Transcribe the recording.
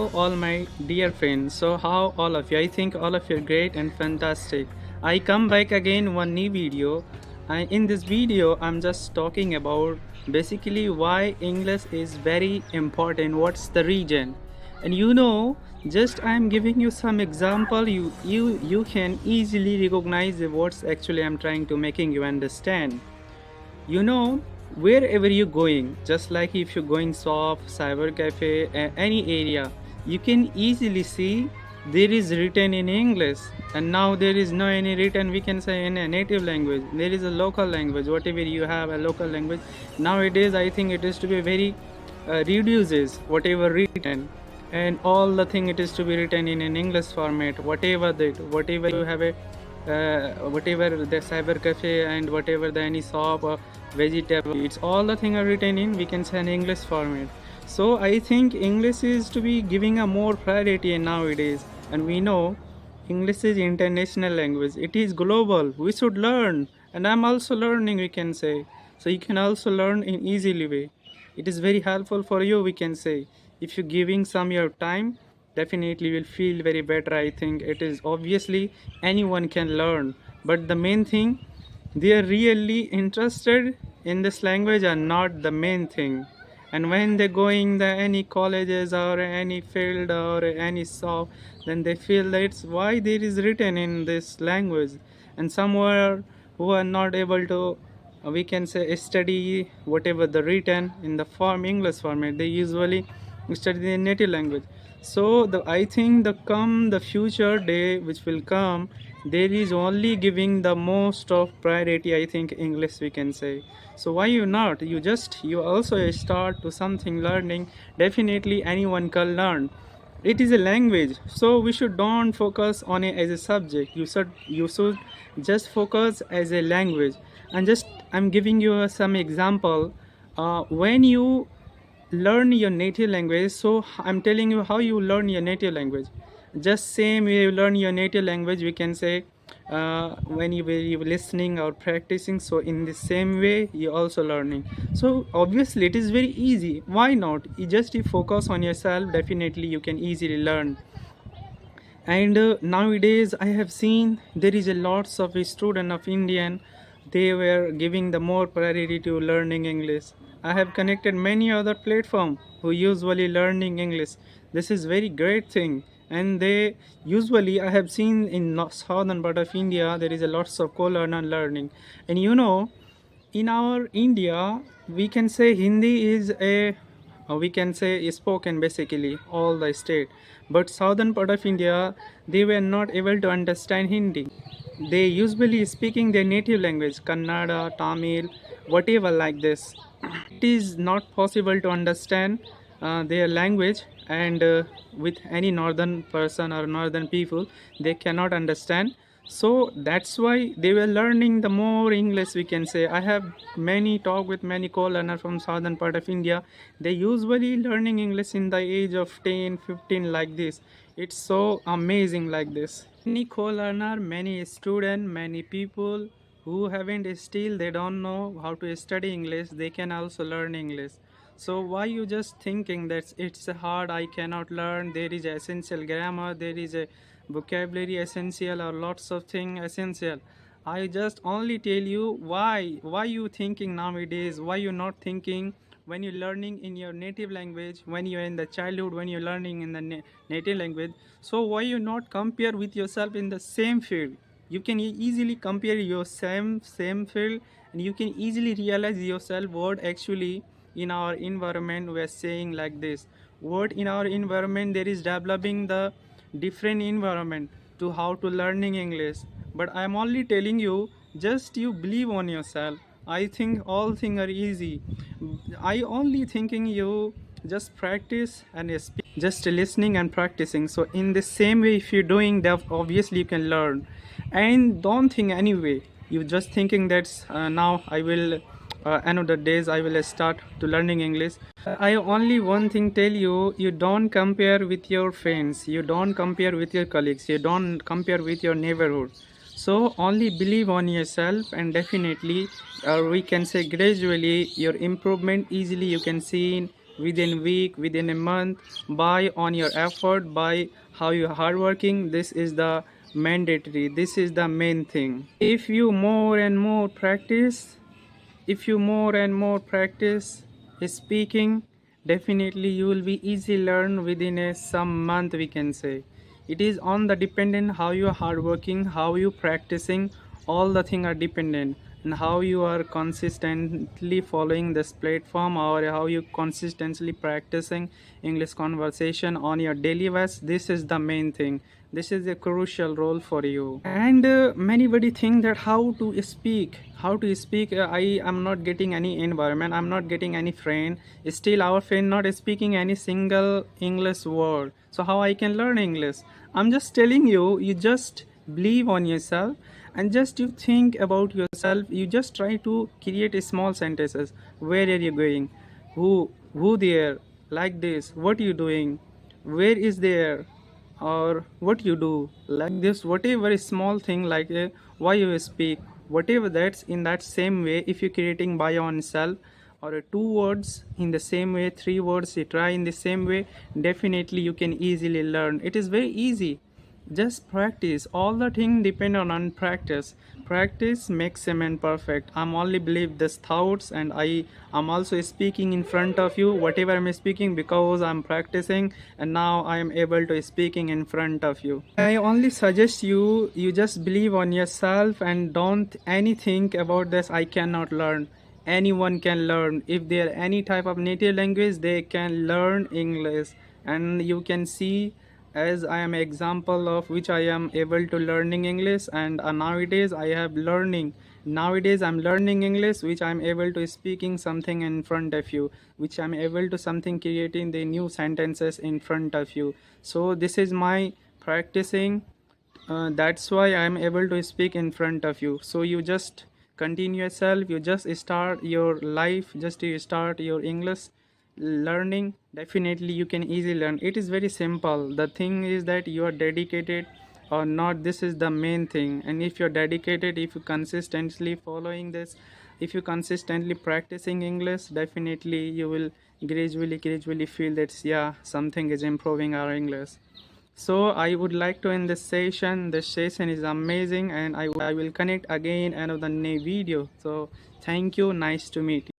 Hello, all my dear friends. So, how all of you? I think all of you are great and fantastic. I come back again one new video. In this video, I'm just talking about basically why English is very important. What's the reason? And just I'm giving you some example. You can easily recognize the words actually I'm trying to making you understand. you know Wherever you're going, just like if you're going shop, cyber cafe, any area, you can easily see there is written in English. And now there is no any written, we can say, in a native language. There is a local language, whatever you have a local language. Nowadays I think it is to be very reduces whatever written, and all the thing it is to be written in an English format. Whatever you have a whatever the cyber cafe and whatever the any shop or vegetable, it's all the thing are written in, we can say, an English format. So I think English is to be giving a more priority nowadays. And we know English is international language, it is global, we should learn. And I'm also learning, we can say. So you can also learn in easily way. It is very helpful for you, we can say. If you're giving some your time, definitely will feel very better. I think it is obviously anyone can learn, but the main thing, they are really interested in this language are not the main thing. And when they're going the any colleges or any field or any shop, then they feel that's why there is written in this language. And somewhere who are not able to, we can say, study whatever the written in the form English format, they usually study the native language. So I think the future day which will come, there is only giving the most of priority, I think, English, we can say. So why you not, you also start to something learning. Definitely anyone can learn. It is a language, so we should don't focus on it as a subject. You should just focus as a language. And just I'm giving you some example. When you learn your native language, so I'm telling you how you learn your native language. Just same way you learn your native language, we can say, when you listening or practicing, so in the same way you also learning. So obviously it is very easy. Why not, you focus on yourself, definitely you can easily learn. And nowadays I have seen there is a lots of student of Indian, they were giving the more priority to learning English. I have connected many other platform who usually learning English. This is very great thing. And they usually, I have seen in southern part of India, there is a lots of co-learner learning. And in our India, we can say Hindi is a we can say is spoken basically all the state. But southern part of India, they were not able to understand Hindi. They usually speaking their native language, Kannada, Tamil, whatever like this. It is not possible to understand their language. And with any northern person or northern people, they cannot understand. So that's why they were learning the more English, we can say. I have many talk with many co-learner from southern part of India. They usually learning English in the age of 10, 15 like this. It's so amazing like this. Many co-learner, many student, many people who haven't still, they don't know how to study English, they can also learn English. So why you just thinking that it's hard, I cannot learn? There is essential grammar, there is a vocabulary essential, or lots of thing essential. I just only tell you why you thinking nowadays, why you not thinking when you're learning in your native language, when you're in the childhood, when you're learning in the native language. So why you not compare with yourself in the same field? You can easily compare your same field, and you can easily realize yourself what actually in our environment we are saying like this. What in our environment there is developing the different environment to how to learning English. But I'm only telling you, just you believe on yourself. I think all things are easy. I only thinking you just practice and speak, just listening and practicing. So in the same way, if you're doing that, obviously you can learn. And don't think anyway, you just thinking that now I will another days I will start to learning English. I only one thing tell you, you don't compare with your friends, you don't compare with your colleagues, you don't compare with your neighborhood. So only believe on yourself, and definitely, or we can say gradually, your improvement easily you can see within a week, within a month, by on your effort, by how you hardworking. This is the mandatory, this is the main thing. If you more and more practice, if you more and more practice speaking, definitely you will be easy learn within a some month, we can say. It is on the dependent how you are hardworking, how you practicing, all the thing are dependent, and how you are consistently following this platform, or how you consistently practicing English conversation on your daily basis. This is the main thing, this is a crucial role for you. And many body think that how to speak, I am not getting any environment, I'm not getting any friend, still our friend not speaking any single English word, so how I can learn English? I'm just telling you, you just believe on yourself, and just you think about yourself, you just try to create a small sentences. Where are you going? Who there? Like this, what you doing? Where is there? Or what you do? Like this, whatever is small thing, like why you speak, whatever, that's in that same way. If you're creating by yourself, or two words in the same way, three words you try in the same way, definitely you can easily learn. It is very easy, just practice. All the thing depend on practice. Practice makes a man perfect. I'm only believe these thoughts, and am also speaking in front of you. Whatever I'm speaking, because I'm practicing, and now I am able to speaking in front of you. I only suggest you, you just believe on yourself and don't anything about this. I cannot learn. Anyone can learn. If they are any type of native language, they can learn English. And you can see, as I am example of which I am able to learning English, and nowadays I have learning. Nowadays I'm learning English, which I'm able to speaking something in front of you, which I'm able to something creating the new sentences in front of you. So this is my practicing, that's why I'm able to speak in front of you. So you just continue yourself, you just start your life, just you start your English learning, definitely you can easily learn. It is very simple. The thing is that you are dedicated or not, this is the main thing. And if you're dedicated, if you consistently following this, if you consistently practicing English, definitely you will gradually feel that yeah, something is improving our English. So I would like to end this session. This session is amazing, and I will connect again another new video. So thank you, nice to meet you.